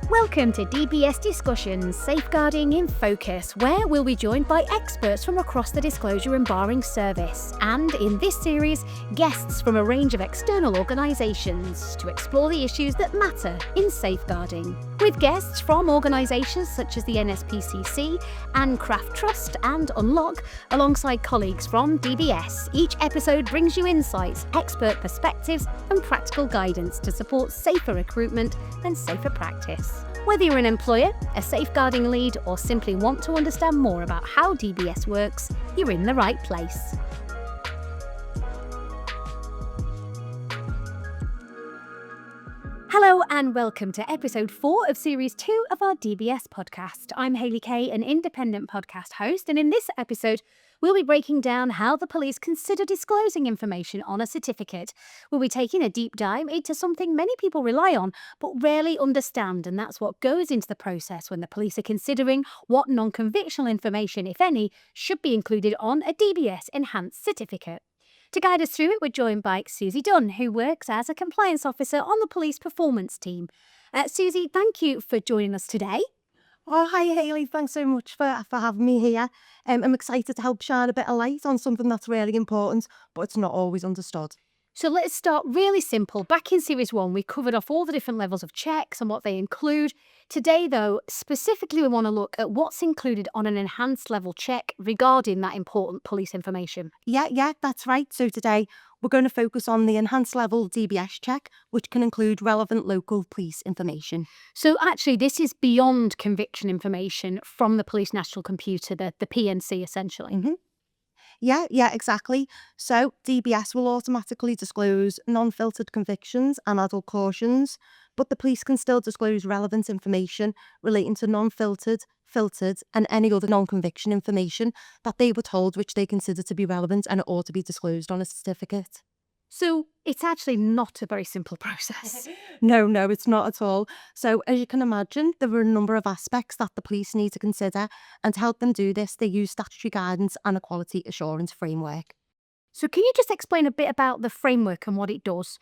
Welcome to DBS Discussions, Safeguarding in Focus, where we'll be joined by experts from across the disclosure and barring service, and in this series, guests from a range of external organisations to explore the issues that matter in safeguarding. With guests from organisations such as the NSPCC, and Craft Trust and Unlock, alongside colleagues from DBS, each episode brings you insights, expert perspectives and practical guidance to support safer recruitment and safer practice. Whether you're an employer, a safeguarding lead, or simply want to understand more about how DBS works, you're in the right place. Hello and welcome to episode 4 of series 2 of our DBS podcast. I'm Hayley Kay, an independent podcast host, and in this episode, we'll be breaking down how the police consider disclosing information on a certificate. We'll be taking a deep dive into something many people rely on but rarely understand, and that's what goes into the process when the police are considering what non-convictional information, if any, should be included on a DBS Enhanced certificate. To guide us through it, we're joined by Suzie Dunn, who works as a compliance officer on the police performance team. Suzie, thank you for joining us today. Oh, hi Hayley, thanks so much for having me here. I'm excited to help shine a bit of light on something that's really important, but it's not always understood. So let's start really simple. Back in series 1, we covered off all the different levels of checks and what they include. Today, though, specifically we want to look at what's included on an enhanced level check regarding that important police information. Yeah, that's right. So today we're going to focus on the enhanced level DBS check, which can include relevant local police information. So actually, this is beyond conviction information from the Police National Computer, the PNC essentially. Mm-hmm. Yeah, exactly. So DBS will automatically disclose non-filtered convictions and adult cautions, but the police can still disclose relevant information relating to non-filtered, filtered and any other non-conviction information that they were told which they consider to be relevant and it ought to be disclosed on a certificate. So it's actually not a very simple process. No, it's not at all. So as you can imagine, there are a number of aspects that the police need to consider, and to help them do this, they use Statutory Guidance and a Quality Assurance Framework. So can you just explain a bit about the framework and what it does?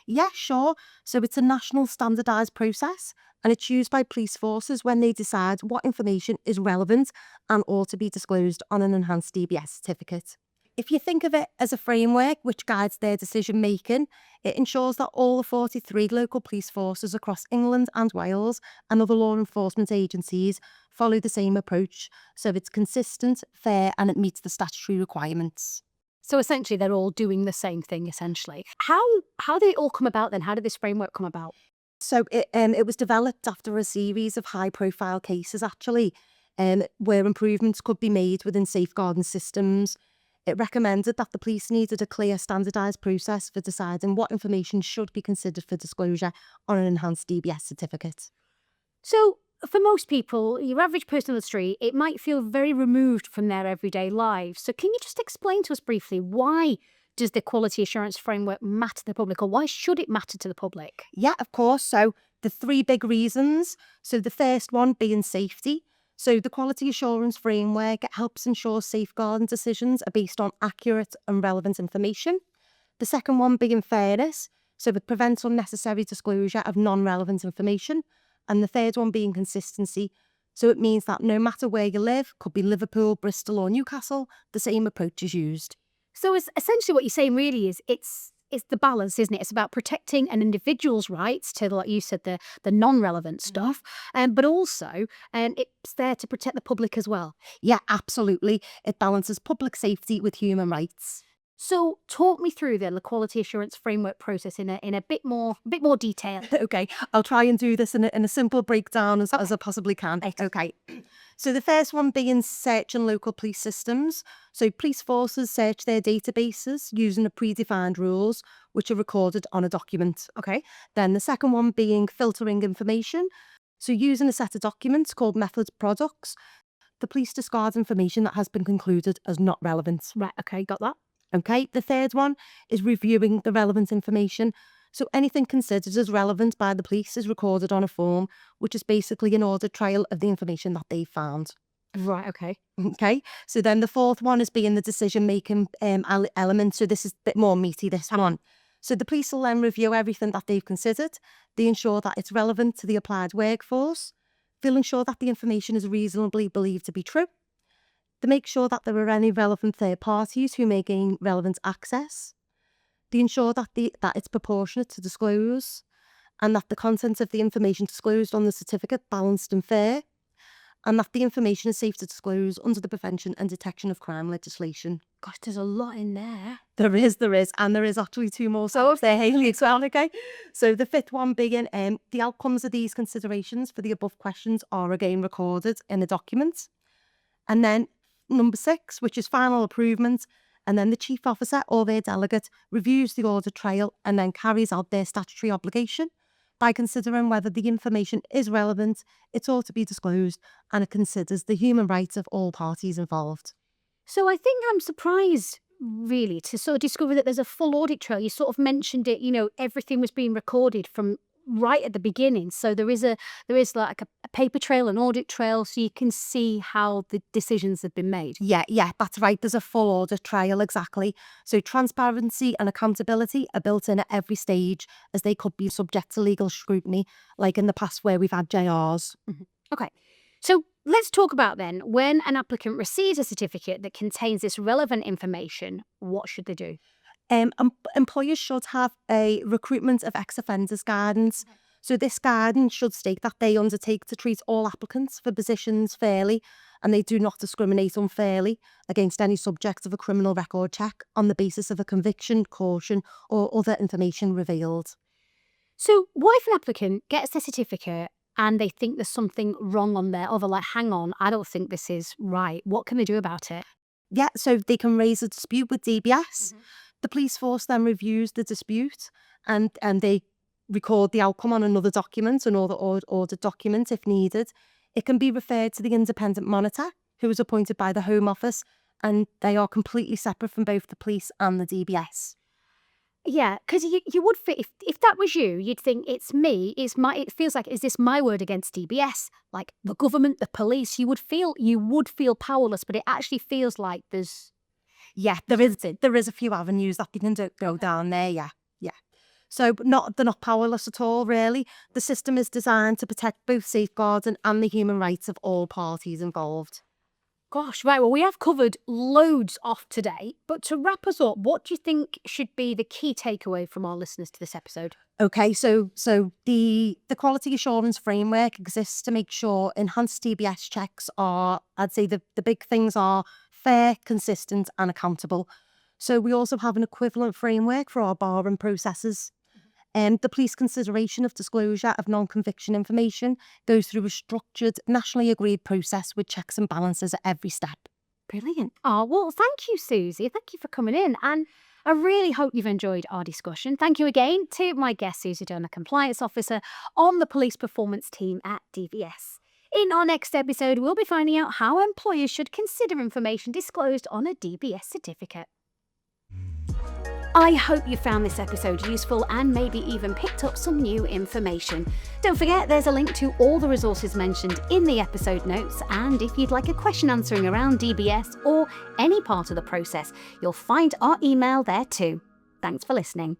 Yeah, sure. So it's a national standardised process, and it's used by police forces when they decide what information is relevant and ought to be disclosed on an enhanced DBS certificate. If you think of it as a framework which guides their decision making, it ensures that all the 43 local police forces across England and Wales and other law enforcement agencies follow the same approach, so it's consistent, fair and it meets the statutory requirements. So essentially they're all doing the same thing essentially. How did it all come about then? How did this framework come about? So it was developed after a series of high profile cases actually, where improvements could be made within safeguarding systems. It recommended that the police needed a clear standardised process for deciding what information should be considered for disclosure on an enhanced DBS certificate. So for most people, your average person on the street, it might feel very removed from their everyday lives. So can you just explain to us briefly, why does the quality assurance framework matter to the public, or why should it matter to the public? Yeah, of course. So the 3 big reasons. So the first one being safety. So the quality assurance framework helps ensure safeguarding decisions are based on accurate and relevant information. The second one being fairness. So it prevents unnecessary disclosure of non-relevant information. And the third one being consistency. So it means that no matter where you live, could be Liverpool, Bristol or Newcastle, the same approach is used. So it's essentially what you're saying really is it's the balance, isn't it? It's about protecting an individual's rights to, like you said, the non-relevant stuff, but also it's there to protect the public as well. Yeah, absolutely. It balances public safety with human rights. So talk me through then the quality assurance framework process in a bit more detail. Okay, I'll try and do this in a simple breakdown as I possibly can. Okay. So the first one being searching local police systems. So police forces search their databases using the predefined rules, which are recorded on a document. Okay. Then the second one being filtering information. So using a set of documents called method products, the police discard information that has been concluded as not relevant. Right, okay, got that. Okay, the third one is reviewing the relevant information. So anything considered as relevant by the police is recorded on a form, which is basically an ordered trial of the information that they found. Right, okay. Okay, so then the fourth one is being the decision-making element. So this is a bit more meaty, this one. So the police will then review everything that they've considered. They ensure that it's relevant to the applied workforce. They'll ensure that the information is reasonably believed to be true. They make sure that there are any relevant third parties who may gain relevant access. They ensure that it's proportionate to disclose, and that the content of the information disclosed on the certificate balanced and fair, and that the information is safe to disclose under the Prevention and Detection of Crime legislation. Gosh, there's a lot in there. There is, and there is actually two more. So they're Hayley as well, okay? So the fifth one being, the outcomes of these considerations for the above questions are again recorded in the document. And then number 6, which is final approval, and then the chief officer or their delegate reviews the audit trail and then carries out their statutory obligation by considering whether the information is relevant, it's ought to be disclosed, and it considers the human rights of all parties involved. So I think I'm surprised, really, to sort of discover that there's a full audit trail. You sort of mentioned it, everything was being recorded from right at the beginning. So there is like a paper trail, an audit trail, so you can see how the decisions have been made. Yeah, that's right. There's a full audit trail, exactly. So transparency and accountability are built in at every stage, as they could be subject to legal scrutiny, like in the past where we've had JRs. Mm-hmm. Okay. So let's talk about then, when an applicant receives a certificate that contains this relevant information, what should they do? Employers should have a recruitment of ex-offenders guidance. So this guidance should state that they undertake to treat all applicants for positions fairly, and they do not discriminate unfairly against any subject of a criminal record check on the basis of a conviction, caution, or other information revealed. So what if an applicant gets their certificate and they think there's something wrong on there, or they're like, hang on, I don't think this is right. What can they do about it? Yeah, so they can raise a dispute with DBS. Mm-hmm. The police force then reviews the dispute and they record the outcome on another document, another audit document if needed. It can be referred to the independent monitor, who is appointed by the Home Office, and they are completely separate from both the police and the DBS. Yeah, because you would feel, if that was you, you'd think it's me, it feels like, is this my word against DBS? Like the government, the police, you would feel powerless, but it actually feels like there's... Yeah, there is a few avenues that they can go down there, yeah. So they're not powerless at all, really. The system is designed to protect both safeguarding and the human rights of all parties involved. Gosh, right, well, we have covered loads off today, but to wrap us up, what do you think should be the key takeaway from our listeners to this episode? Okay, so the quality assurance framework exists to make sure enhanced DBS checks are, I'd say the big things are fair, consistent and accountable. So we also have an equivalent framework for our barring processes. The police consideration of disclosure of non-conviction information goes through a structured, nationally agreed process with checks and balances at every step. Brilliant. Oh, well, thank you, Suzie. Thank you for coming in. And I really hope you've enjoyed our discussion. Thank you again to my guest, Suzie Dunn, a compliance officer on the police performance team at DBS. In our next episode, we'll be finding out how employers should consider information disclosed on a DBS certificate. I hope you found this episode useful and maybe even picked up some new information. Don't forget, there's a link to all the resources mentioned in the episode notes, and if you'd like a question answering around DBS or any part of the process, you'll find our email there too. Thanks for listening.